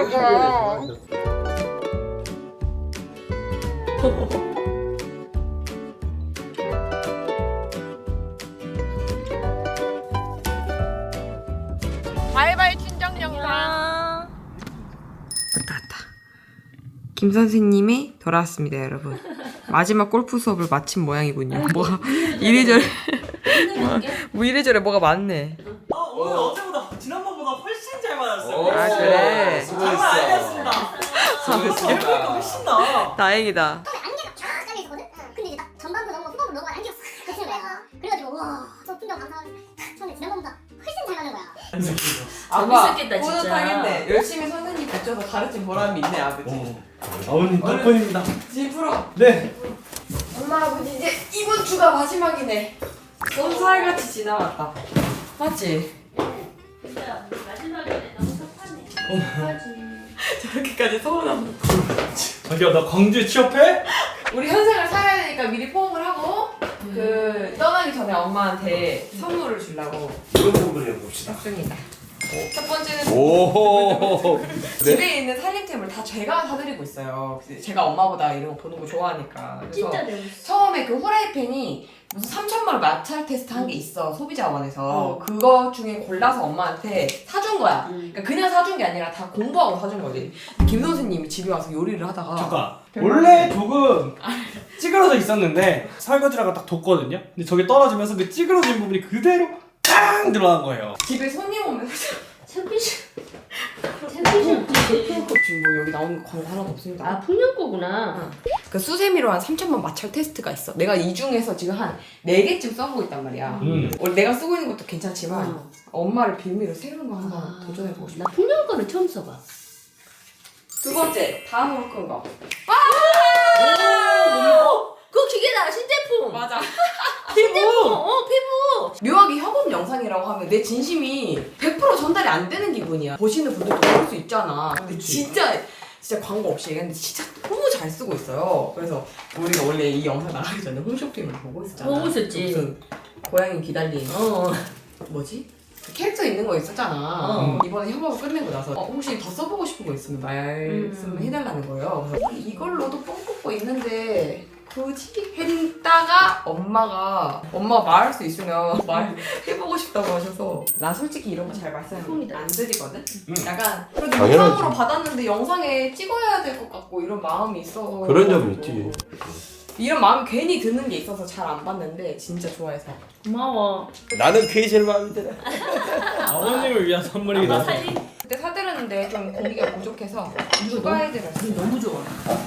먹어. 바이바이 친정 영상. 왔다 왔다. 김 선생님이 돌아왔습니다, 여러분. 마지막 골프 수업을 마친 모양이군요. 뭐가 이래저래 뭐 이래저래 뭐가 많네. 오늘 어제보다 지난번보다 훨씬 잘 맞았어요. 아 그래. 장난 아니었습니다. 수고했습니다. 훨씬 나. 다행이다. 안개가 쫙 깔려 있었거든? 근데 이제 딱 전반부 넘어 후반부 넘어가 안개가 싹 겹치는 거야. 그래가지고 와저 풍경 감상하고 처음에 지난번보다 훨씬 잘 맞는 거야. 재밌었겠다, 진짜. 뿌듯하겠네. 열심히 선생님 뵙줘서 가르친 보람이 있네, 아버지. 아버님 덕분입니다. 지금 풀어. 네. 엄마 아버지 이제 이번 주가 마지막이네. 너무 살같이 지나갔다. 맞지? 진짜 마지막에 너무 섭하네. 저렇게까지 서운함. 자기야 나 광주에 취업해? 우리 현생을 살아야 되니까 미리 포옹을 하고 그 떠나기 전에 엄마한테 선물을 주려고 이런 부분을 해봅시다. 했습니다. 첫 번째는 오. 집에 있는 살림템을 다 제가 사드리고 있어요. 제가 엄마보다 이런 거 보는 거 좋아하니까. 그래서 진짜 재밌어. 처음에 그 후라이팬이 무슨 3,000만 원 마찰 테스트 한 게 있어, 소비자원에서. 그거 중에 골라서 엄마한테 사준 거야. 그러니까 그냥 사준 게 아니라 다 공부하고 사준 거지. 김 선생님이 집에 와서 요리를 하다가 잠깐. 원래 조금 찌그러져 있었는데 설거지라고 딱 뒀거든요. 근데 저게 떨어지면서 그 찌그러진 부분이 그대로 땅 들어간 거예요. 집에 손님 오면 챔피션. 챔피션. 지금 뭐 여기 나오는 거 광고 하나도 없습니다. 아, 풍년 거구나. 그 수세미로 한 3,000만 마찰 테스트가 있어. 내가 이 중에서 지금 한 4개쯤 써보고 있단 말이야. 원래 내가 쓰고 있는 것도 괜찮지만 엄마를 빌미로 새로운 거 한번 도전해보고 싶어. 나 풍년 거는 처음 써봐. 두 번째, 다음으로 큰 거. 그거 기계다, 신제품. 맞아. 신제품. 피부. 묘하게 협업 영상이라고 하면 내 진심이 100% 전달이 안 되는 기분이야. 보시는 분들도 그럴 수 있잖아. 근데 진짜 광고 없이 얘기했는데 진짜 너무 잘 쓰고 있어요. 그래서 우리가 원래 이 영상 나가기 전에 홈쇼핑을 보고 있었잖아. 보고 있었지. 무슨 고양이 기다린 뭐지? 그 캐릭터 있는 거 있었잖아. 이번에 협업을 끝내고 나서 혹시 더 써보고 싶은 거 있으면 말씀해달라는 거예요. 그래서 이걸로도 뽕 뽑고 있는데 굳이 했다가 엄마가 말할 수 있으면 말해보고 싶다고 하셔서 나 솔직히 이런 거 잘 말씀 안 드리거든? 약간 그래도 당연하지. 영상으로 받았는데 영상에 찍어야 될 것 같고 이런 마음이 있어. 그런 점이 있지. 이런 마음이 괜히 드는 게 있어서 잘 안 받는데 진짜 좋아해서 고마워. 나는 그게 제일 마음에 들어. 아버님을 위한 선물이기도 하고. 사진. 그때 사드렸는데 좀 공기가 부족해서 추가해드렸어. 너무 좋아.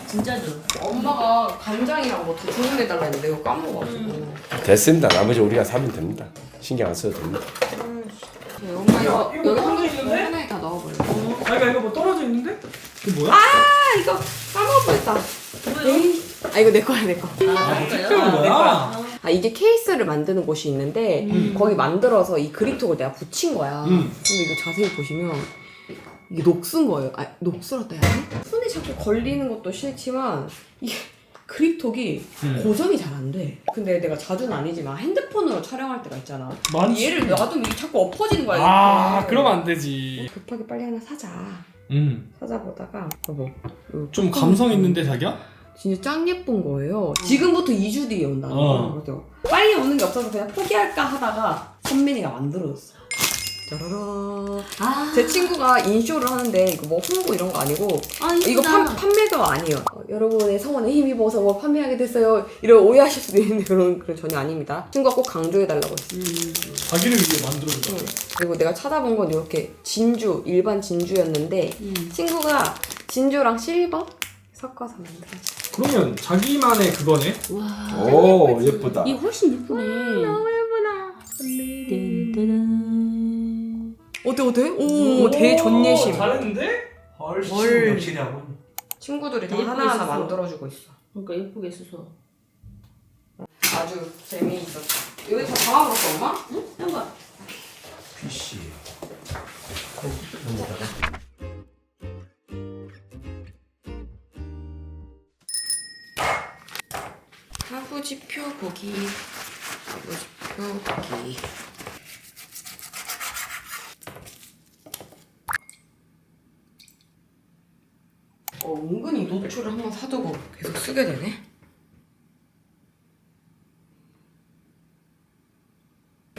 진짜 좋아. 엄마가 간장이랑 뭐 더 주문해달라 했는데 이거 까먹어가지고. 됐습니다. 나머지 우리가 사면 됩니다. 신경 안 써도 됩니다. 엄마 이거 이거 여기 떨어져 있는데? 하나에 다 넣어버려. 자기가 이거 뭐 떨어져 있는데? 이게 뭐야? 아 이거 까먹어버렸다. 뭐요? 아 이거 내 거야 내 거. 특별한 거야? 아 이게 케이스를 만드는 곳이 있는데 거기 만들어서 이 그립톡을 내가 붙인 거야. 근데 이거 자세히 보시면 이게 녹슨 거예요. 아 녹슬었다 해야 돼? 손에 자꾸 걸리는 것도 싫지만 이게 그립톡이 고정이 잘 안 돼. 근데 내가 자주는 아니지만 핸드폰으로 촬영할 때가 있잖아. 많지. 얘를 놔두면 이게 자꾸 엎어지는 거야. 아, 이렇게. 그러면 안 되지. 급하게 빨리 하나 사자. 찾아보다가 여보 좀 감성 있는데 자기야? 진짜 짱 예쁜 거예요. 지금부터 2주 뒤에 온다는 어. 거예요. 그래서 빨리 오는 게 없어서 그냥 포기할까 하다가 선민이가 만들어줬어. 짜라라. 제 친구가 인쇼를 하는데 이거 뭐 홍보 이런 거 아니고 이거 판매도 아니에요. 여러분의 성원에 힘입어서 뭐 판매하게 됐어요. 이런 오해하실 수도 있는데 그런 전혀 아닙니다. 친구가 꼭 강조해달라고 했어요. 자기를 위해 만들어준 거야. 그리고 내가 찾아본 건 이렇게 진주, 일반 진주였는데 친구가 진주랑 실버 섞어서 만들었어. 그러면 자기만의 그거네? 와. 오, 예쁘다. 이 훨씬 예쁘네. 너무 예쁘다. 뜬뜨는. 어때? 오, 대존예심. 잘했는데? 헐. 역시라고. 친구들이 다 예쁘게 하나하나 썼어. 만들어주고 있어. 그러니까 예쁘게 써서. 아주 재미있었어. 여기 다 담아버렸어, 엄마? 응? 한번. PC. 하부지표 보기. 하부지표 보기. 은근히 노출을 한번 사두고 계속 쓰게 되네.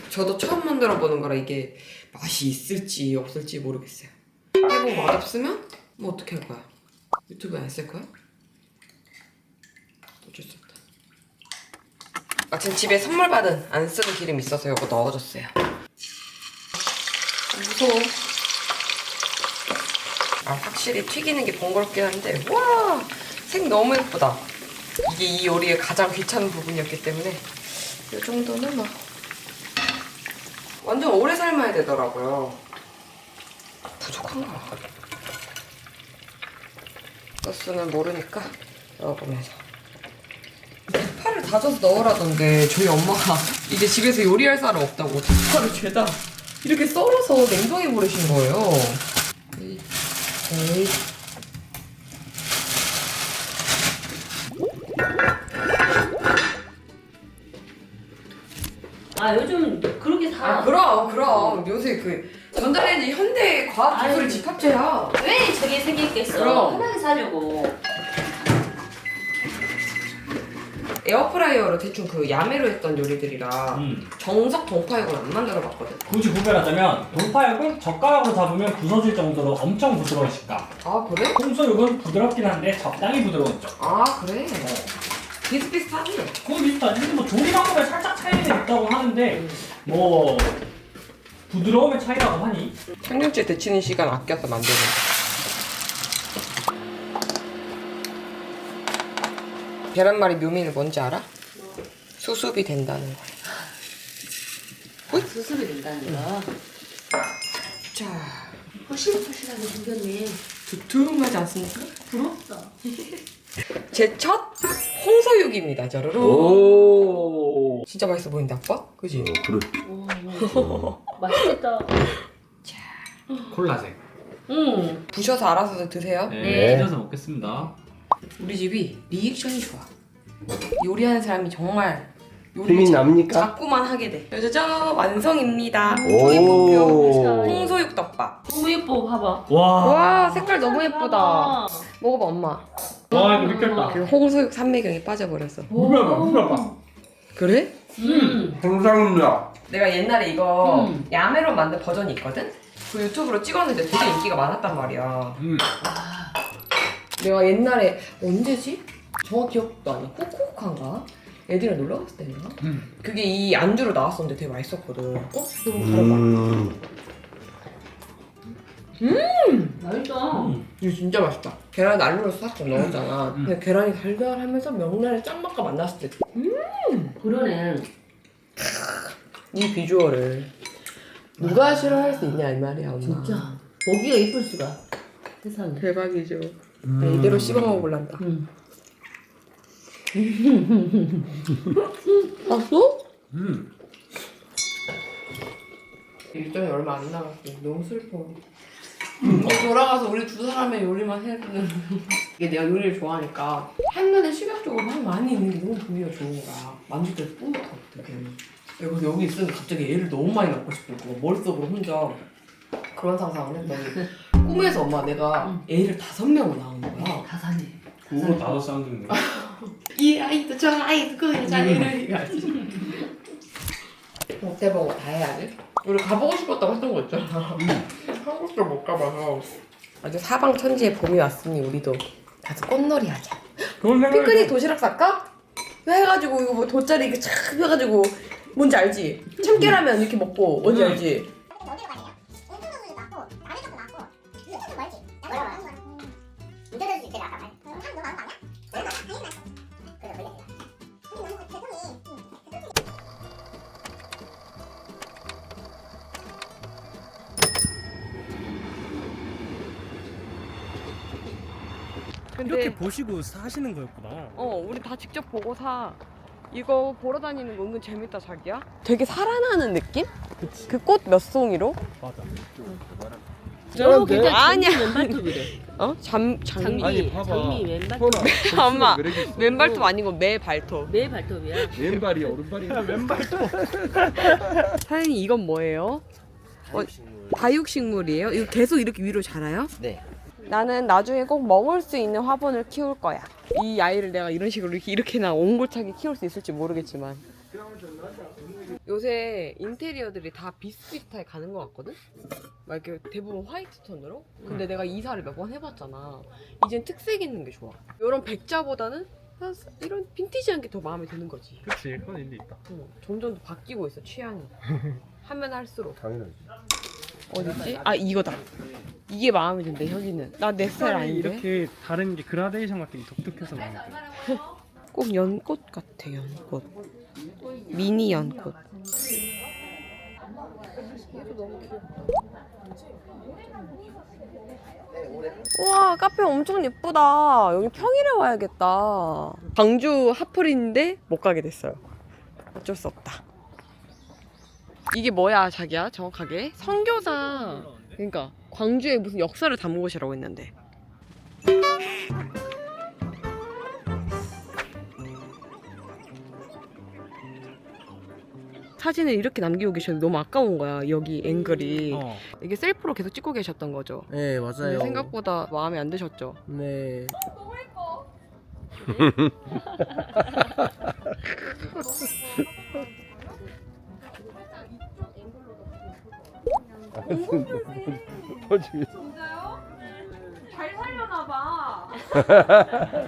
저도 처음 만들어보는 거라 이게 맛이 있을지 없을지 모르겠어요. 해보고 맛없으면 뭐 어떻게 할 거야? 유튜브에 안 쓸 거야? 어쩔 수 없다. 마침 집에 선물 받은 안 쓰는 기름 있어서 이거 넣어줬어요. 무서워. 아, 확실히 튀기는 게 번거롭긴 한데, 와, 색 너무 예쁘다. 이게 이 요리의 가장 귀찮은 부분이었기 때문에 이 정도는 뭐 완전 오래 삶아야 되더라고요. 부족한가? 소스는 모르니까 넣어보면서. 대파를 다져서 넣으라던데 저희 엄마가 이제 집에서 요리할 사람 없다고 대파를 죄다 이렇게 썰어서 냉동에 버리신 거예요. 에이. 아 요즘 그렇게 사. 아 그럼 요새 그 전자레인지 현대 과학 기술 아유. 집합체야. 왜 저게 생겼겠어? 그럼. 편하게 사려고. 에어프라이어로 대충 그 야매로 했던 요리들이라 정석 동파육은 안 만들어봤거든. 굳이 구별하자면 돌파육은 젓가락으로 잡으면 부서질 정도로 엄청 부드러운 식감. 아 그래? 홍소육은 부드럽긴 한데 적당히 부드러운 쪽. 아 그래? 비슷비슷하지? 그건 비슷하지. 근데 뭐 조리 방법에 살짝 차이는 있다고 하는데 뭐 부드러움의 차이라고 하니. 청경채 데치는 시간 아껴서 만드는 거. 계란말이 묘미는 뭔지 알아? 수습이 된다는 거야. 수습이 된다는 거. 자, 허실허실하게 생겼네. 두툼하지 않습니까? 부럽다. 제 첫 홍소육입니다, 저르르. 오. 진짜 맛있어 보인다, 아빠? 그지? 그래. 맛있겠다. 콜라색. 부셔서 알아서 드세요. 네. 찢어서 먹겠습니다. 우리 집이 리액션이 좋아. 요리하는 사람이 정말 힘이 납니까? 자꾸만 하게 돼. 짜자잔, 완성입니다. 오. 조이볶음 홍소육 덮밥. 너무 예뻐, 봐봐. 와, 색깔 너무 예쁘다. 봐봐. 먹어봐, 엄마. 와 이거 미쳤다. 그 홍소육 산매경에 빠져버렸어. 물어봐. 그래? 감사합니다. 내가 옛날에 이거 야매로 만든 버전이 있거든? 그 유튜브로 찍었는데 되게 인기가 많았단 말이야. 내가 옛날에 언제지? 정확히 기억도 안 나. 쿡쿡한가? 애들이랑 놀러 갔을 때인가? 그게 이 안주로 나왔었는데 되게 맛있었거든. 어? 이거 다르다. 맛있다. 이거 진짜 맛있다. 계란 난로로 살짝 넣었잖아. 근데 계란이 달달하면서 명란의 짠맛과 만났을 때 그러네. 이 비주얼을 누가 싫어할 수 있냐 이 말이야, 엄마. 진짜. 보기가 이쁠 수가. 세상에. 대박이죠. 나 이대로 씹어 먹어볼란다. 봤어? 일정이 얼마 안 남았어. 너무 슬퍼. 돌아가서 우리 두 사람의 요리만 해주는. 이게 내가 요리를 좋아하니까 한눈에 시각적으로 많이 있는 게 너무 보기가 좋은 거야. 만질 때 뿌듯하거든. 그래서 여기 있으면 갑자기 애를 너무 많이 낳고 싶고 머릿속으로 혼자 그런 상상을 했더니 꿈에서 엄마 내가 애를 5명을 낳은 거야. 다 사네. 그거 나도 사운드인데. 이 아이도 저 아이도 그 여자애를 해야지. 어때 보고 다 해야지. 우리 가보고 싶었다고 했던 거 있잖아. 한국도 못 가봐서. 아주 사방천지에 봄이 왔으니 우리도 가서 꽃놀이 하자. 피크닉 도시락 살까? 해가지고 이거 뭐 돗자리 이렇게 착 펴가지고 뭔지 알지? 참깨라면 이렇게 먹고 뭔지 알지? 어디로 가냐? 인터넷도 나고 나를 조금 나고 인터넷 멀지? 뭐라고? 인터넷도 있지 아까 말. 사람 너무 많은 거 아니야? 당연히 많지. 그래 걸려. 근데 너무 대통이. 이렇게 보시고 사시는 거였구나. 우리 다 직접 보고 사. 이거 보러 다니는 거 은근 재밌다, 자기야. 되게 살아나는 느낌? 그 꽃 몇 송이로? 맞아. 저거 그냥 아니야. 장미 맨발톱이래. 장미. 장미, 장미 맨발톱. 엄마, 맨발톱 아니고 매 발톱. 매 발톱이야. 왼발이야 오른발이야. 왼발톱. 사장님, 이건 뭐예요? 다육식물이에요? 이거 계속 이렇게 위로 자라요? 네. 나는 나중에 꼭 먹을 수 있는 화분을 키울 거야. 이 아이를 내가 이런 식으로 이렇게나 옹골차게 키울 수 있을지 모르겠지만 요새 인테리어들이 다 비슷비슷하게 가는 것 같거든? 막 이렇게 대부분 화이트 톤으로? 근데 내가 이사를 몇 번 해봤잖아. 이젠 특색 있는 게 좋아. 이런 백자보다는 이런 빈티지한 게 더 마음에 드는 거지. 그치, 그건 일리 있다. 점점 더 바뀌고 있어, 취향이. 하면 할수록. 당연하지. 어딨지? 아, 이거다. 이게 마음에 든대, 혁이는. 나 내 스타일 아닌데? 이렇게 다른 게 그라데이션 같은 게 독특해서 마음에 들어. 꼭 연꽃 같아, 연꽃. 미니 연꽃. 우와, 카페 엄청 예쁘다. 여기 평일에 와야겠다. 광주 핫플인데 못 가게 됐어요. 어쩔 수 없다. 이게 뭐야, 자기야? 정확하게? 선교사. 그러니까 광주에 무슨 역사를 담은 곳이라고 했는데. 사진을 이렇게 남기고 계셔도 너무 아까운 거야, 여기 앵글이. 이게 셀프로 계속 찍고 계셨던 거죠? 네, 근데 맞아요. 생각보다 마음에 안 드셨죠? 네. 진짜요? 잘 살려나봐. 잘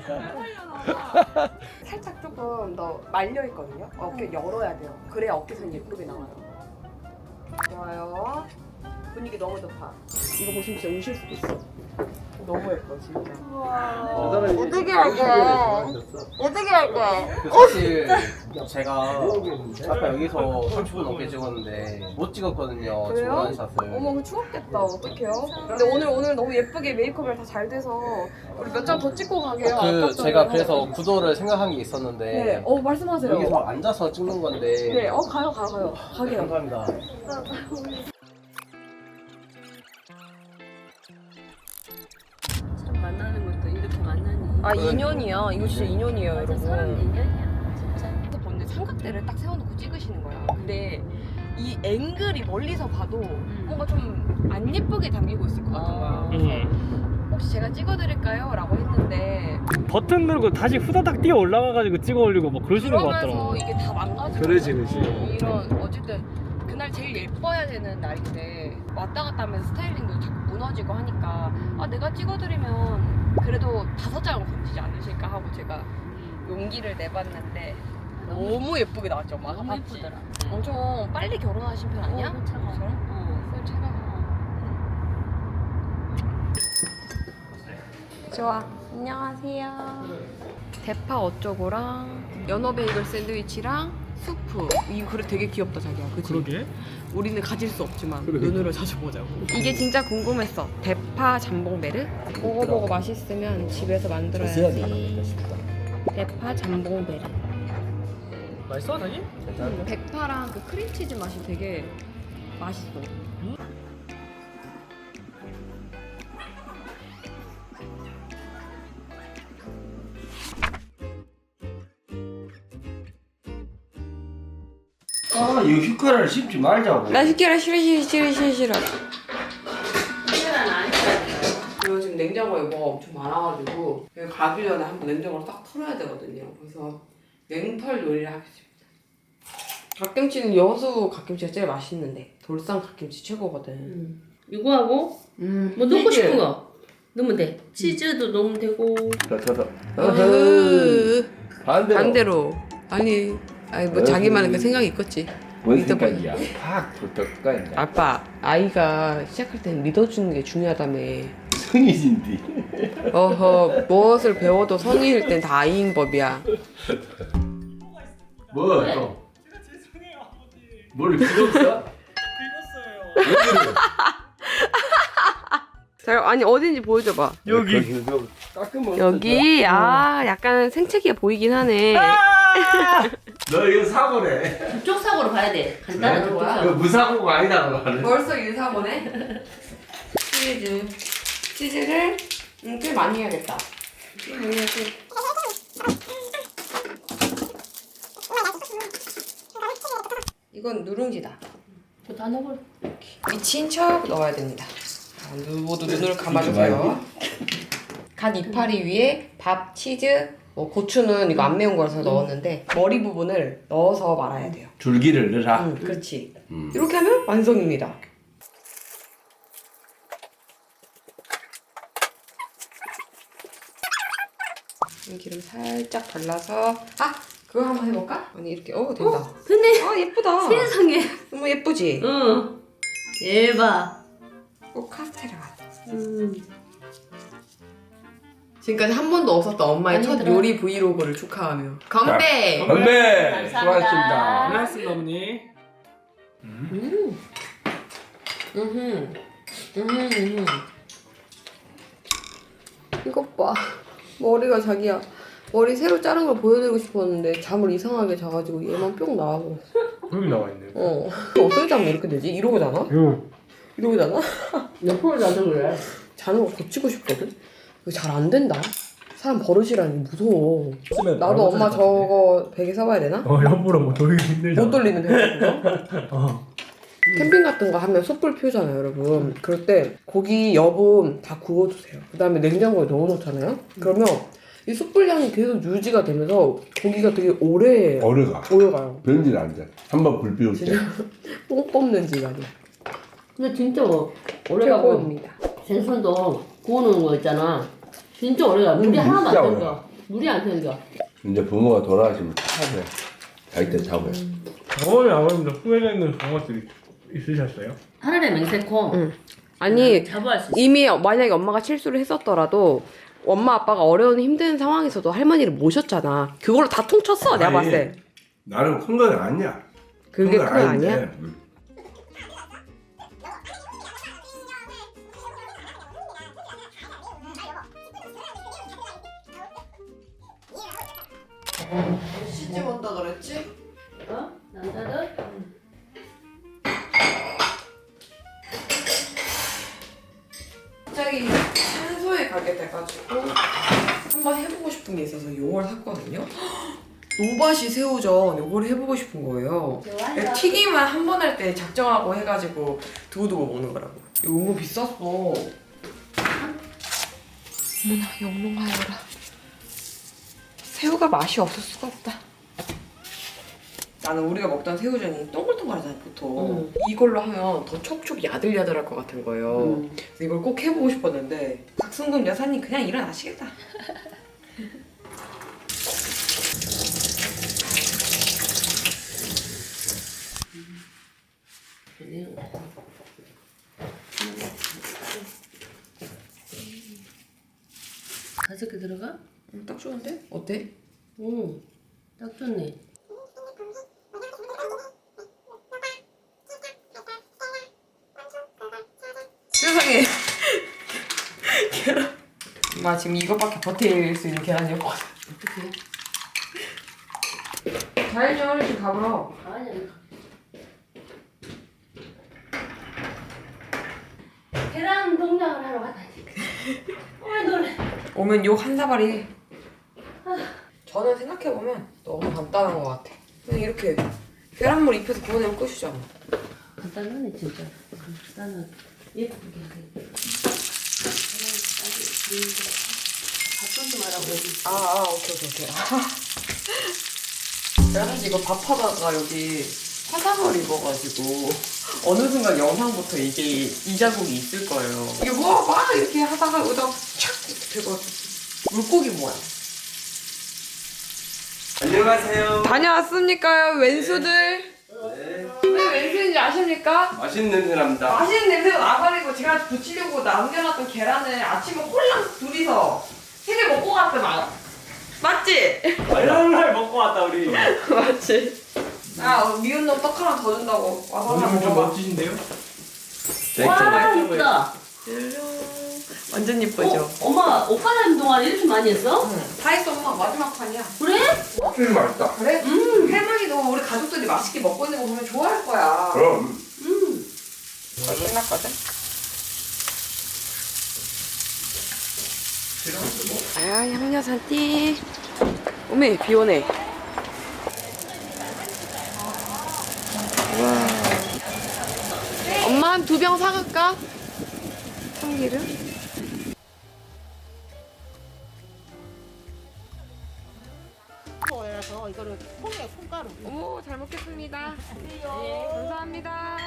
살려나봐. 살짝 조금 더 말려 있거든요. 어깨 열어야 돼요. 그래야 어깨선 예쁘게 나와요. 좋아요. 분위기 너무 좋다. 이거 보시면 진짜 우실 수도 있어. 너무 예뻐 진짜. 어떻게 할게? 어떻게 할게? 사실 제가 아까 여기서 30분 넘게 찍었는데 못 찍었거든요. 그래요? 중요한 샷을. 어머, 그 추웠겠다. 어떡해요? 근데 오늘 너무 예쁘게 메이크업을 다 잘 돼서 우리 몇 장 더 찍고 가게요. 아깝잖아요. 제가 그래서 구도를 생각한 게 있었는데 네, 말씀하세요. 여기서 앉아서 찍는 건데. 네, 가요. 가게요. 감사합니다. 참 만나는 것도 이렇게 만나니. 아, 2년이야. 이거 진짜 2년이에요, 맞아, 여러분. 사람 인연이야, 진짜. 그래서 보는데 삼각대를 딱 세워놓고 찍으시는 거야. 근데 이 앵글이 멀리서 봐도 뭔가 좀 안 예쁘게 담기고 있을 것 같은 거야. 그래서 혹시 제가 찍어드릴까요? 라고 했는데 버튼 누르고 다시 후다닥 뛰어 올라가가지고 찍어 올리고 뭐 그러시는 것 그러면서 같더라고. 이게 다 망가지고 그러지. 이런 어쨌든 그날 제일 예뻐야 되는 날인데 왔다 갔다 하면서 스타일링도 자꾸 무너지고 하니까 아, 내가 찍어드리면 그래도 5장은 건지지 않으실까 하고 제가 용기를 내봤는데 너무 예쁘게 나왔죠. 막 너무 봤지? 예쁘더라. 엄청 빨리 결혼하신 편 아니야? 차가. 저랑? 차가. 좋아. 안녕하세요. 대파 어쩌고랑 연어 베이글 샌드위치랑 수프. 이거 그릇 되게 귀엽다, 자기야. 그치? 그러게. 우리는 가질 수 없지만 눈으로 자주 보자고. 이게 진짜 궁금했어. 대파 잠봉베르? 먹어보고 맛있으면 집에서 만들어야지. 대파 잠봉베르. 맛있어, 자기? 대파랑 그 크림치즈 맛이 되게 맛있어. 아, 이거 휴가를 씹지 말자고. 나 시키라 싫어. 특별한 아니야. 이거 지금 냉장고에 뭐가 엄청 많아가지고 여기 가기 전에 한번 냉장고를 딱 털어야 되거든요. 그래서 냉털 요리를 하겠습니다. 갓김치는 여수 갓김치가 제일 맛있는데 돌산 갓김치 최고거든. 이거하고 뭐 넣고 싶은 거 넣으면 돼. 치즈도 넣으면 되고. 반대로. 아니 뭐 자기만의 그 생각이 있겠지. 뭔 생각이야? 확 붙었까 이제. 아빠, 아이가 시작할 땐 믿어주는 게 중요하다며. 성이신디. 어허, 무엇을 배워도 성인일 땐 다 아이인 법이야. 뭐 또? 뭘 긁었어? 자, 아니 어딘지 보여줘봐. 여기. 여기 약간 생채기가 보이긴 하네. 너 이거 사고래. 그쪽 사고로 봐야 돼. 간단한 그쪽 이거 사고. 무사고가 아니라고 하네. 벌써 일사보네. 치즈를 꽤 많이 해야겠다. 꽤 많이 해야지. 이건 누룽지다. 다 넣어. 미친 척 넣어야 됩니다. 모두 눈을 감아주세요. 갓 이파리 위에 밥, 치즈, 뭐 고추는 이거 안 매운 거라서 넣었는데 머리 부분을 넣어서 말아야 돼요. 줄기를 넣어라. 그렇지. 이렇게 하면 완성입니다. 기름 살짝 발라서 그거 한번 해볼까? 아니 이렇게 된다. 근데 예쁘다. 세상에. 너무 예쁘지? 응. 대박. 꼭 카스테라 같아. 지금까지 한 번도 없었던 엄마의 아니, 첫 얘들아. 요리 브이로그를 축하하며 건배! 건배! 감사합니다. 수고하셨습니다. 고맙습니다 어머니. 이것 봐. 머리가 자기야. 머리 새로 자른 걸 보여드리고 싶었는데 잠을 이상하게 자가지고 얘만 뿅 나와버렸어. 여기 나와 있네. 어떻게 자면 이렇게 되지? 이러고 자나? 이러고 자나? 옆으로 자서 그래. 자는 거 고치고 싶거든? 이거 잘 안 된다. 사람 버릇이라니 무서워. 나도 엄마 저거 베개 사봐야 되나? 옆으로 뭐 돌리기 힘들잖아. 못 돌리는 베개. 캠핑 같은 거 하면 숯불 피우잖아요, 여러분. 그럴 때 고기 여분 다 구워주세요. 그 다음에 냉장고에 넣어놓잖아요. 그러면 이 숯불 향이 계속 유지가 되면서 고기가 되게 오래 오래가요. 변질 안 돼. 한번 불 피울 때. 뽕 뽑는 집안이 근데 진짜 오래가고 최고입니다. 생선도 구워놓은 거 있잖아. 진짜 오래가. 물이 하나도 진짜 안 생겨. 물이 안 생겨. 이제 부모가 돌아가시면 차고해. 잘 때 차고해. 어머니 아버님도 후회되는 그런 것들이 있으셨어요? 하늘의 맹세코. 아니 자부할 수 있어. 이미 만약에 엄마가 실수를 했었더라도 엄마 아빠가 어려운 힘든 상황에서도 할머니를 모셨잖아. 그걸로 다 통쳤어 내가 아니, 봤을 때. 나는 큰 건 아니야. 그게 큰 거 아닌데. 아니야? 시집 온다 그랬지? 남자들? 갑자기 산소에 가게 돼가지고 한번 해보고 싶은 게 있어서 요걸 샀거든요. 노바시 새우전 요걸 해보고 싶은 거예요. 튀김만 한 번 할 때 작정하고 해가지고 두고두고 먹는 거라고. 이거 너무 비쌌어. 어머나 영롱하여라. 새우가 맛이 없을 수가 없다. 나는 우리가 먹던 새우전이 동글동글하잖아 보통. 이걸로 하면 더 촉촉 야들야들할 것 같은 거예요. 그래서 이걸 꼭 해보고 싶었는데 박순금 여사님 그냥 일어나시겠다. 다섯 개 들어가? 딱 좋은데? 어때? 응. 딱 좋네. 세상에 계란. 엄마 지금 이것밖에 버틸 수 있는 계란이 없거든. 어떡해? 자연이 어르신 가보러. 아니야. 계란 동작을 하러 갔다니까. 왜 놀래? 오면 욕 한 사발이. 저는 생각해보면 너무 간단한 것 같아. 그냥 이렇게 계란물 입혀서 구워내면 끝이잖아. 간단하네 진짜. 간단하게 예쁘게 해. 밥좀 좀 하라고 여기. 오케이. 제가 사실 이거 밥하다가 여기 화상을 입어가지고 어느 순간 영상부터 이게 이 자국이 있을 거예요. 이게 막 이렇게 하다가 여기다 착 이렇게 되고 물고기 모양. 안녕하세요. 다녀왔습니까 왼수들? 왜 왼수인지 아십니까? 맛있는 냄새 납니다. 맛있는 냄새가 나가지고 제가 부치려고 남겨놨던 계란을 아침에 홀랑 둘이서 3개 먹고 갔더만. 맞지? 맨날 먹고 왔다 우리. 맞지? 미운 놈 떡 하나 더 준다고 와서 하나 어머님 좀 먹어봐. 멋지신데요? 와 이쁘다. 완전 예쁘죠? 엄마 옷 갈아입는 동안 이렇게 많이 했어? 다 했어 엄마 마지막 판이야. 그래? 확실히 맛있다. 그래? 할머니도 우리 가족들이 맛있게 먹고 있는 거 보면 좋아할 거야. 그럼. 끝났거든? 야무녀산띠 오메 비 오네. 와. 엄마 한 2병 사갈까? 참기름? 이거를 콩에 콩가루. 어머 잘 먹겠습니다. 네, 감사합니다.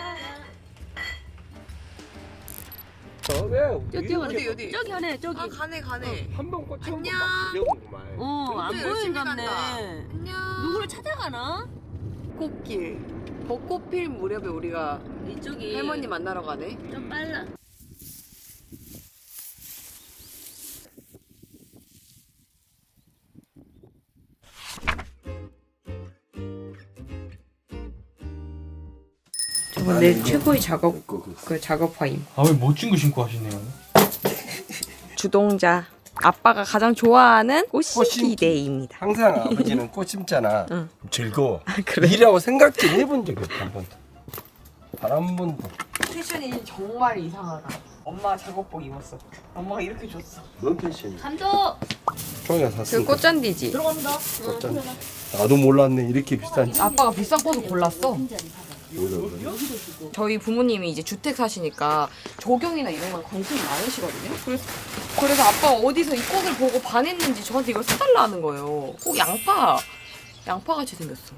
왜? 저기 어디, 어디? 저기 하네 저기. 아 가네. 한번 꽂혀. 안녕. 안 열심히 보인다네. 간다. 안녕. 누구를 찾아가나? 꽃길. 벚꽃 필 무렵에 우리가 이쪽이 할머니 만나러 가네. 좀 빨라. 저번 내 최고의 작업 그 작업화임. 아 왜 멋진 거 신고 하시네요? 주동자. 아빠가 가장 좋아하는 꽃 심기 데이입니다. 항상 아버지는 꽃 심잖아. 응. 즐거워. 그래? 일이라고 생각 좀 해본 적이 없어 한 번도. 단 한 번도. 패션이 정말 이상하다. 엄마 작업복 입었어. 엄마가 이렇게 줬어. 뭔 패션이? 감독. 종이가 그 샀으니까. 꽃잔디지. 들어갑니다. 꽃잔디. 나도 몰랐네 이렇게 비싼지. 아빠가 비싼 꽃을 골랐어. 여기다 그러네. 저희 부모님이 이제 주택 사시니까 조경이나 이런 건 관심이 많으시거든요. 그래서 아빠가 어디서 이 꽃을 보고 반했는지 저한테 이걸 사달라는 거예요. 꼭 양파같이 생겼어.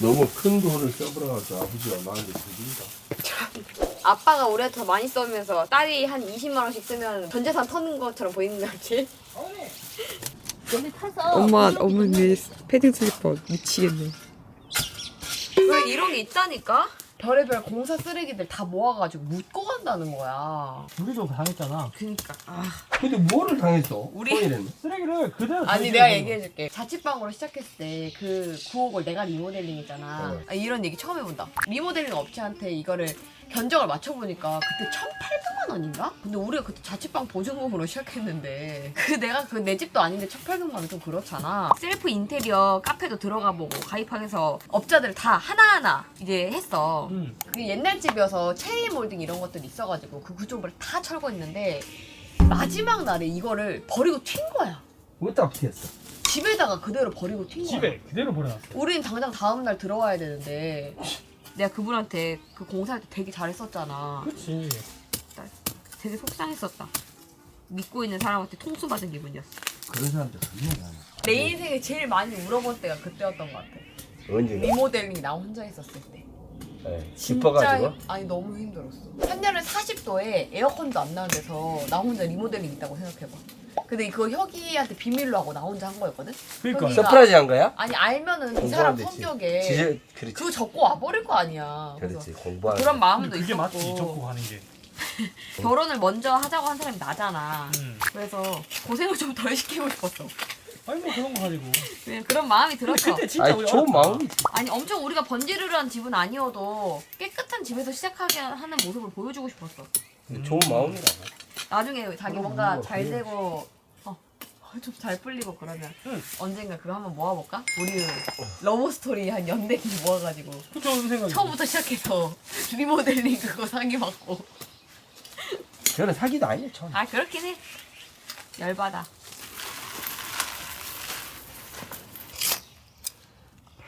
너무 큰 돈을 써버려가지고 아버지가 마음이 들린다. 아빠가 우리한테 더 많이 써면서 딸이 한 20만 원씩 쓰면 전 재산 터는 것처럼 보이는 거지. 여기 타서. 어머니 패딩 슬리퍼 미치겠네. 왜 이런 게 있다니까? 별의별 공사 쓰레기들 다 모아가지고 묻고 간다는 거야. 우리도 당했잖아. 그니까 근데 뭐를 당했어? 우리- 토요일에는? 쓰레기를 그대로. 아니 내가 얘기해줄게. 자취방으로 시작했을 때 그 구옥을 내가 리모델링 했잖아. 네. 이런 얘기 처음 해본다. 리모델링 업체한테 이거를 견적을 맞춰보니까 그때 1,800만 원인가? 근데 우리가 그때 자취방 보증금으로 시작했는데 내가 내 집도 아닌데 1,800만 원 좀 그렇잖아. 셀프 인테리어 카페도 들어가 보고 가입하면서 업자들 다 하나하나 이제 했어. 그게 옛날 집이어서 체인 몰딩 이런 것들이 있어가지고 그 구조물을 다 철거했는데 마지막 날에 이거를 버리고 튄 거야. 어디다 피했어? 집에다가 그대로 버리고 튄 거야. 집에 그대로 버려놨어. 우린 당장 다음날 들어와야 되는데 내가 그분한테 그 공사할 때 되게 잘했었잖아. 그렇지. 되게 속상했었다. 믿고 있는 사람한테 통수 받은 기분이었어. 그런 사람들 분명히 많아. 내 인생에 제일 많이 울어본 때가 그때였던 것 같아. 언제가? 리모델링 나 혼자 했었을 때. 네. 진짜 기뻐가지고? 아니 너무 힘들었어. 한여름 40도에 에어컨도 안 나는 데서 나 혼자 리모델링 있다고 생각해봐. 근데 그거 혁이한테 비밀로 하고 나 혼자 한 거였거든? 그러니까. 여기가- 서프라이즈 한 거야? 아니 알면은 이 사람 공부하면 되지. 성격에 그렇지. 그거 적고 와버릴 거 아니야. 그래서 그렇지. 공부하는 그런 마음도 그게 있었고 맞지. 적고 가는 게. 결혼을 먼저 하자고 한 사람이 나잖아. 음. 그래서 고생을 좀 덜 시키고 싶었어. 아니 뭐 그런 거 가지고. 그냥 그런 마음이 근데 들었어. 그때 진짜 아니 우리 좋은 어렸다. 마음이지. 아니 엄청 우리가 번지르르한 집은 아니어도 깨끗한 집에서 시작하게 하는 모습을 보여주고 싶었어. 좋은 마음이라고. 나중에 자기 그럼 뭔가 뭐가 잘 그래. 되고 좀 잘 풀리고 그러면 응. 언젠가 그거 한번 모아볼까? 우리 러브 스토리 한 연대기 모아가지고 그 좋은 생각이. 처음부터 시작해서 리모델링 그거 상의 받고. 저는 사기도 아니에요. 전. 아 그렇긴 해. 열받아.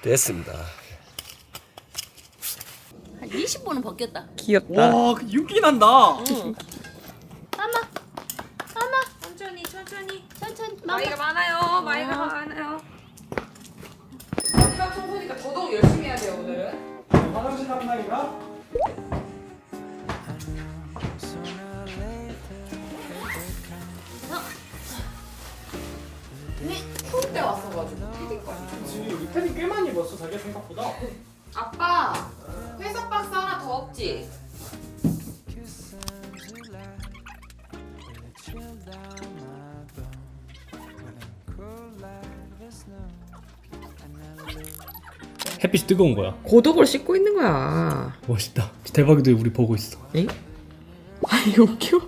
됐습니다. 한 20분은 벗겼다. 귀엽다. 와, 그 윤기 난다. 응. 마마. 천천히. 나이가 많아요. 나이가 많아요. 마지막 청소니까 더더욱 열심히 해야 돼요 오늘은. 화장실 가는 날인가? 추울 때 왔어가지고 패딩까지. 지금 우리 패딩 꽤 많이 입었어, 자기 생각보다. 아빠 회사 박스 하나 더 없지? 햇빛이 뜨거운 거야. 고독을 씻고 있는 거야. 멋있다. 대박이도 우리 보고 있어. 엥? 아 이거 웃겨?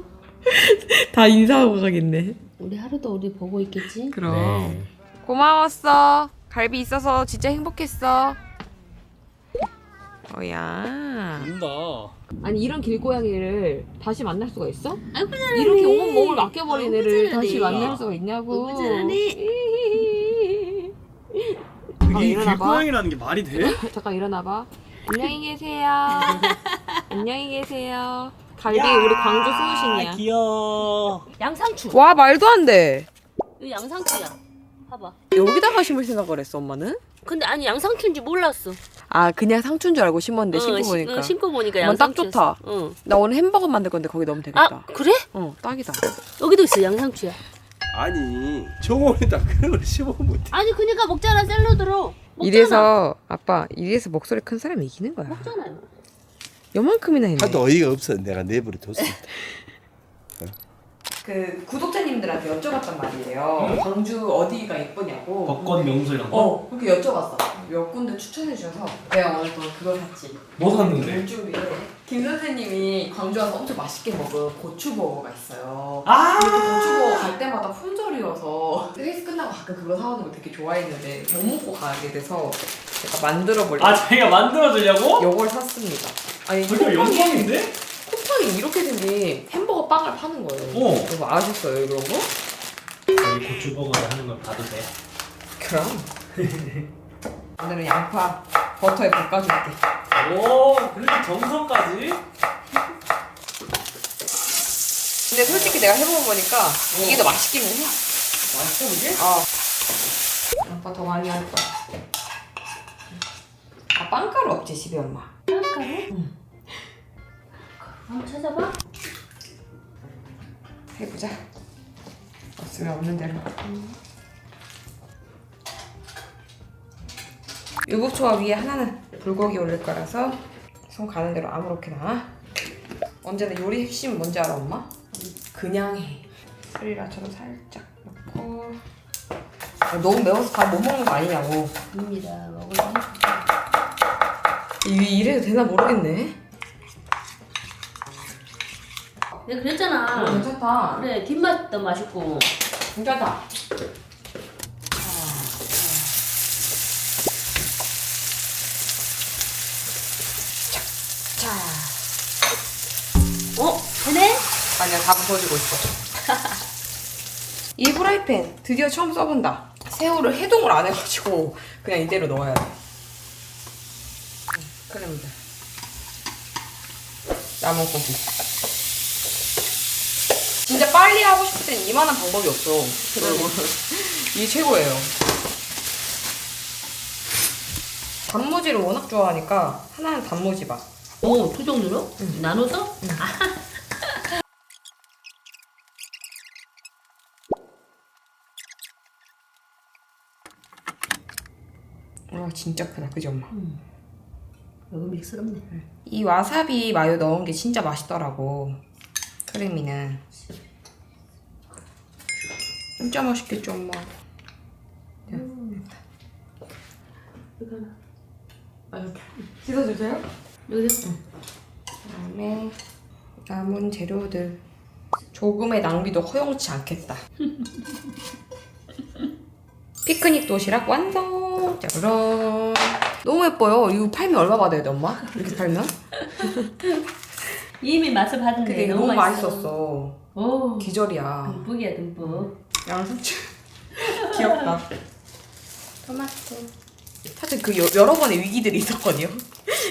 다 인사하고 가겠네. 우리 하루도 우리 보고 있겠지? 그럼. 네. 고마웠어. 갈비 있어서 진짜 행복했어. 어야. 운다. 아니 이런 길고양이를 다시 만날 수가 있어? 아이고 잘하네. 이렇게 온 몸을 맡겨버린 아이고, 애를 잘하네. 다시 만날 수가 있냐고. 아이고, 잘하네. 그게 일어나봐. 길고양이라는 게 말이 돼? 잠깐 일어나봐. 안녕히 계세요. 안녕히 계세요. 갈비 우리 광주 수호신이야. 귀여워. 양상추. 와 말도 안 돼. 이거 양상추야. 봐봐. 여기다가 심을 생각을 했어 엄마는? 근데 아니 양상추인지 몰랐어. 아 그냥 상추인 줄 알고 심었는데 심고 보니까. 심고 보니까 엄마 딱 양상추. 좋다. 응. 나 오늘 햄버거 만들 건데 거기 넣으면 되겠다. 아 그래? 어 딱이다. 여기도 있어 양상추야. 아니 정원에다 그런 걸 심으면 돼. 아니 그니까 먹잖아 샐러드로. 먹잖아. 이래서 아빠 이래서 목소리 큰 사람이 이기는 거야. 먹잖아요. 요만큼이나 했네. 하도 어이가 없어 내가 내버려 뒀어. 그 구독자님들한테 여쭤봤단 말이에요. 광주 어디가 예쁘냐고. 벚꽃 명소 이런 거? 그렇게 여쭤봤어. 몇 군데 추천해 주셔서 내가 오늘 또 그걸 샀지. 뭐 샀는데? 물주위에 김 선생님이 광주 와서 엄청 맛있게 먹은 고추버거가 있어요. 아! 근데 그 고추버거 갈 때마다 품절이어서 레이스 끝나고 가끔 그거 사오는 거 되게 좋아했는데 못 먹고 가게 돼서 제가 만들어 보려고 아 자기가 만들어주려고? 요걸 샀습니다. 아니 이거 영광인데? 쿠팡이 이렇게 생긴 햄버거 빵을 파는 거예요. 어. 그거 아셨어요 이런 거? 여기 고추버거를 하는 걸 봐도 돼? 그럼. 오늘은 양파 버터에 볶아줄게. 오 그렇게 정성까지? 근데 솔직히 내가 해먹어보니까 이게 더 맛있기는 해. 맛있어 이게? 양파 더 많이 할 거야. 아 빵가루 없지 집에 엄마. 빵가루? 응. 한번 찾아봐. 해보자. 없으면 없는 대로. 유부초와 위에 하나는 불고기 올릴 거라서 손 가는 대로 아무렇게나. 언제나 요리 핵심 뭔지 알아 엄마? 그냥 해. 스리라차도 살짝 넣고. 아, 너무 매워서 다 못 먹는 거 아니냐고. 입니다. 먹을래? 이래도 되나 모르겠네. 내가 그랬잖아. 괜찮다. 그래 뒷맛도 맛있고. 괜찮다. 자. 되네? 아니야 다 부서지고 있어. 이 프라이팬 드디어 처음 써본다. 새우를 해동을 안 해가지고 그냥 이대로 넣어야 돼. 크림들. 남은 고기. 진짜 빨리 하고 싶을 땐 이만한 방법이 없어. 그리고 이게 최고예요. 단무지를 워낙 좋아하니까 하나는 단무지 맛. 오, 두 종류로? 나눠서? 와 진짜 크다 그지 엄마? 여기 믹스럽네. 이 와사비 마요 넣은 게 진짜 맛있더라고. 크림이는 진짜 맛있겠죠 엄마. 이거 하나. 씻어주세요. 여기 그다음에 남은 재료들 조금의 낭비도 허용치 않겠다. 피크닉 도시락 완성! 짜르르. 너무 예뻐요. 이거 팔면 얼마 받아야 돼 엄마? 이렇게 팔면? 이미 맛을 봤는데 근데 이거 너무 맛있었어. 오, 기절이야. 듬뿍이야 듬뿍. 양상추. 귀엽다. 토마토. 사실 그 여러 번의 위기들이 있었거든요.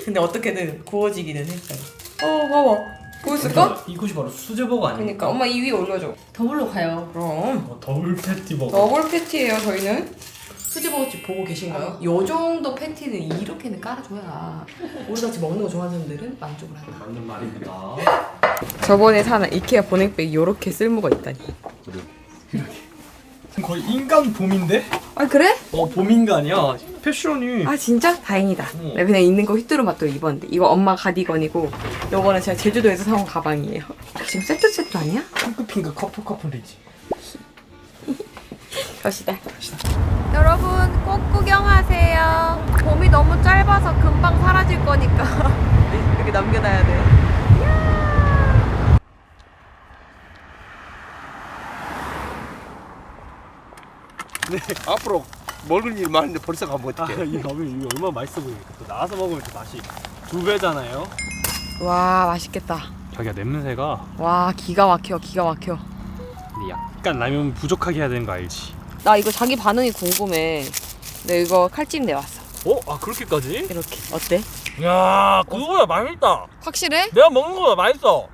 근데 어떻게든 구워지기는 했어요. 봐봐. 보였을까? 이것이 바로 수제버거 아니야? 그러니까 엄마 이 위에 올려줘. 더블로 가요. 그럼. 더블 패티 버거. 더블 패티예요 저희는. 수제버거집 보고 계신가요? 요 정도 패티는 이렇게는 깔아줘야 우리같이 먹는 거 좋아하는 사람들은 만족을 한다. 맞는 말입니다. 저번에 산 이케아 보냉백이 요렇게 쓸모가 있다니. 거의 인간 봄인데? 아 그래? 봄인간이야. 패션이. 아 진짜? 다행이다. 내가 그냥 있는 거 휘뚜루 마뚜루 입었는데 이거 엄마 가디건이고 요거는 제가 제주도에서 사온 가방이에요. 지금 세트 아니야? 핑크핑크 커플이지. 갑시다. 여러분 꼭 구경하세요. 봄이 너무 짧아서 금방 사라질 거니까 여기 남겨놔야 돼. 네 앞으로 먹을 일 많은데 벌써 가면 어떡해. 이 얼마나 맛있어 보이니까 또 나와서 먹으면 또 맛이 2배잖아요. 와 맛있겠다. 자기야 냄새가 와 기가 막혀 기가 막혀. 근데 약간 라면 부족하게 해야 되는 거 알지? 나 이거 자기 반응이 궁금해. 내가 이거 칼집 내왔어. 아 그렇게까지? 이렇게 어때? 야 그거보다 맛있다. 확실해? 내가 먹는 거보다 맛있어.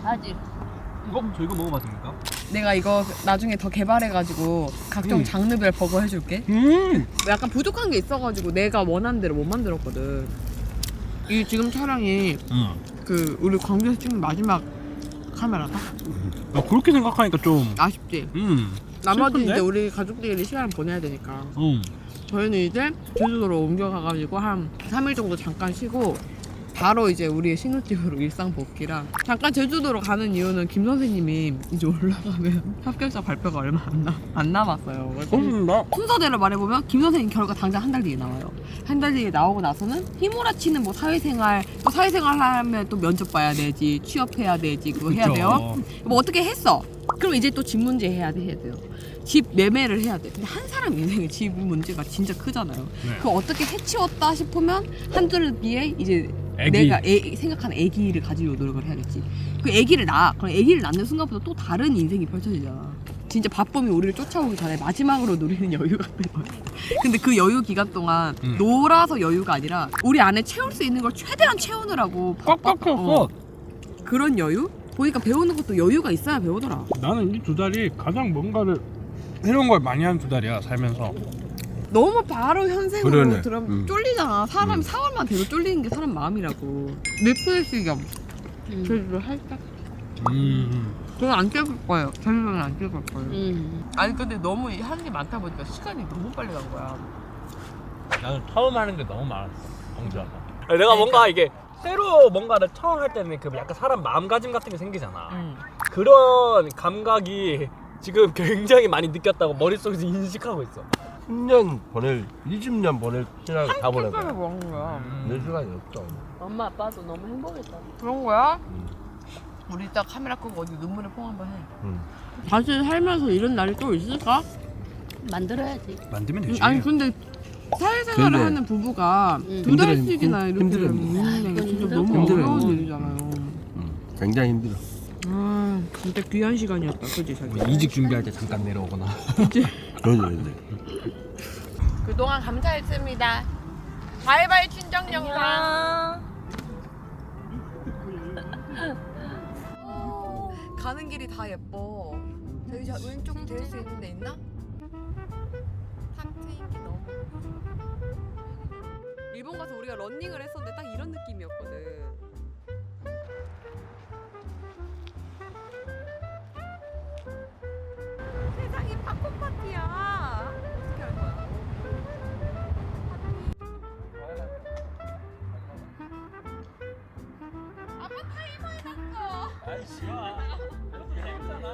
아직. 저 이거 먹어봐도 됩니까? 내가 이거 나중에 더 개발해가지고 각종 장르별 버거 해줄게. 약간 부족한 게 있어가지고 내가 원하는 대로 못 만들었거든. 이 지금 촬영이 그 우리 광주에서 찍는 마지막 카메라다. 그렇게 생각하니까 좀 아쉽지. 나머지 슬픈데? 이제 우리 가족들끼리 시간 보내야 되니까. 저희는 이제 제주도로 옮겨가가지고 한 3일 정도 잠깐 쉬고 바로 이제 우리의 신혼집으로 일상 복귀라. 잠깐 제주도로 가는 이유는 김 선생님이 이제 올라가면 합격자 발표가 얼마 안 남았어요. 그래서 나 순서대로 말해보면 김 선생님 결과 당장 한 달 뒤에 나와요. 한 달 뒤에 나오고 나서는 휘몰아치는 뭐 사회생활, 또 사회생활 하면 또 면접 봐야 되지, 취업해야 되지, 그거 해야 돼요. 뭐 어떻게 했어? 그럼 이제 또 집 문제 해야 돼요. 집 매매를 해야 돼. 근데 한 사람 인생의 집 문제가 진짜 크잖아요. 그거 어떻게 해치웠다 싶으면 한달 뒤에 이제 내가 생각하는 아기를 가지려고 노력을 해야겠지. 그 아기를 낳아. 그럼 아기를 낳는 순간부터 또 다른 인생이 펼쳐지잖아. 진짜 밥범이 우리를 쫓아오기 전에 마지막으로 누리는 여유 같은 거야. 근데 그 여유 기간 동안 놀아서 여유가 아니라 우리 안에 채울 수 있는 걸 최대한 채우느라고 꽉꽉 찼어. 그런 여유? 보니까 배우는 것도 여유가 있어야 배우더라. 나는 이 두 달이 가장 뭔가를 새로운 걸 많이 한 두 달이야 살면서. 너무 바로 현생으로 그러네. 들어가면 쫄리잖아. 사람이 4월만 돼도 쫄리는 게 사람 마음이라고. 넷플릭스 겸 제주도 살짝. 그건 안 찍을 거예요. 제주도는 안 찍을 거예요. 아니 근데 너무 하는 게 많다 보니까 시간이 너무 빨리 간 거야. 나는 처음 하는 게 너무 많았어. 광주하고. 내가 뭔가 이게 새로 뭔가를 처음 할 때는 그 약간 사람 마음가짐 같은 게 생기잖아. 그런 감각이 지금 굉장히 많이 느꼈다고 머릿속에서 인식하고 있어. 10년 보낼 20년 보낼 시간을 다 보낸 거야. 뭐 하는 거야? 내 시간이 없어. 엄마 아빠도 너무 행복했다. 그런 거야? 우리 이따 카메라 끄고 어디 눈물의 포 한번 해. 응. 다시 살면서 이런 날이 또 있을까? 만들어야지. 만들면 되지. 아니 근데 사회생활을 근데 하는 부부가 두 힘들어, 달씩이나 이렇게 힘들어. 있는 게 진짜 너무 힘들어요. 어려운 일이잖아요. 굉장히 힘들어. 아 진짜 귀한 시간이었다, 그지 자기? 이직 준비할 때 잠깐 내려오거나. 그러지. 그동안 감사했습니다. 바이바이 친정 영상. 가는 길이 다 예뻐. 저기 저 왼쪽 될 수 있는 데 있나? 탁 트인기 너무. 일본 가서 우리가 런닝을 했었는데 딱 이런 느낌이었거든. 세상이 팝콘 파티야. 어떻게 할 거야? 아빠 타이머 해놨어. 아이씨야. 이렇게 재밌잖아.